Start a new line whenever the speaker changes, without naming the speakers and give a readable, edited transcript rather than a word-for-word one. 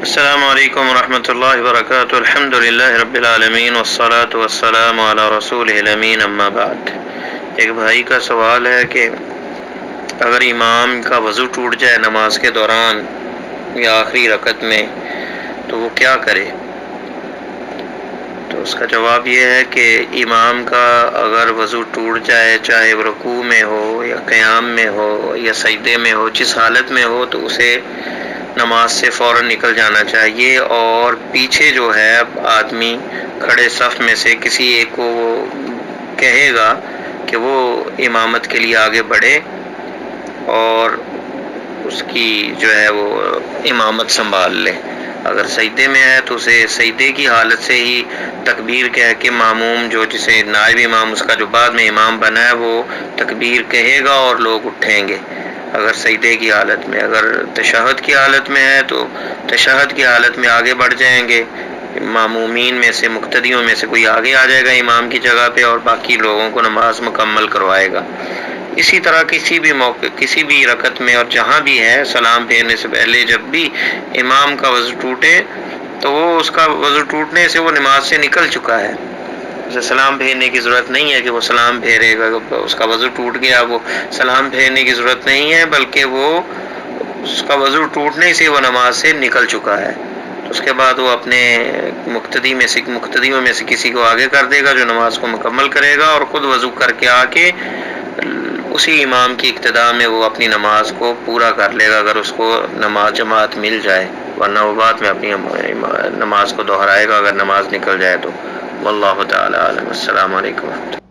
السلام علیکم ورحمۃ اللہ وبرکاتہ۔ الحمد للہ رب العالمین والصلاة والسلام علی رسولہ الامین، اما بعد۔ ایک بھائی کا سوال ہے کہ اگر امام کا وضو ٹوٹ جائے نماز کے دوران یا آخری رکعت میں تو وہ کیا کرے؟ تو اس کا جواب یہ ہے کہ امام کا اگر وضو ٹوٹ جائے، چاہے وہ رکوع میں ہو یا قیام میں ہو یا سجدے میں ہو، جس حالت میں ہو تو اسے نماز سے فوراً نکل جانا چاہیے، اور پیچھے جو ہے آدمی کھڑے صف میں سے کسی ایک کو وہ کہے گا کہ وہ امامت کے لیے آگے بڑھے اور اس کی جو ہے وہ امامت سنبھال لے۔ اگر سجدے میں ہے تو اسے سجدے کی حالت سے ہی تکبیر کہہ کے ماموم جو جسے نائب امام اس کا جو بعد میں امام بنا ہے وہ تکبیر کہے گا اور لوگ اٹھیں گے اگر سجدے کی حالت میں۔ اگر تشہد کی حالت میں ہے تو تشہد کی حالت میں آگے بڑھ جائیں گے، مامومین میں سے مقتدیوں میں سے کوئی آگے آ جائے گا امام کی جگہ پہ اور باقی لوگوں کو نماز مکمل کروائے گا۔ اسی طرح کسی بھی موقع، کسی بھی رکعت میں اور جہاں بھی ہے، سلام پھیرنے سے پہلے جب بھی امام کا وضو ٹوٹے تو وہ اس کا وضو ٹوٹنے سے وہ نماز سے نکل چکا ہے، اسے سلام پھیرنے کی ضرورت نہیں ہے کہ وہ سلام پھیرے گا۔ اس کا وضو ٹوٹ گیا، وہ سلام پھیرنے کی ضرورت نہیں ہے، بلکہ وہ اس کا وضو ٹوٹنے سے وہ نماز سے نکل چکا ہے۔ اس کے بعد وہ اپنے مقتدیوں میں سے کسی کو آگے کر دے گا جو نماز کو مکمل کرے گا، اور خود وضو کر کے آ کے اسی امام کی اقتداء میں وہ اپنی نماز کو پورا کر لے گا اگر اس کو نماز جماعت مل جائے، ورنہ وہ بعد میں اپنی نماز کو دہرائے گا اگر نماز نکل جائے تو۔ واللہ تعالی عالم۔ السلام علیکم۔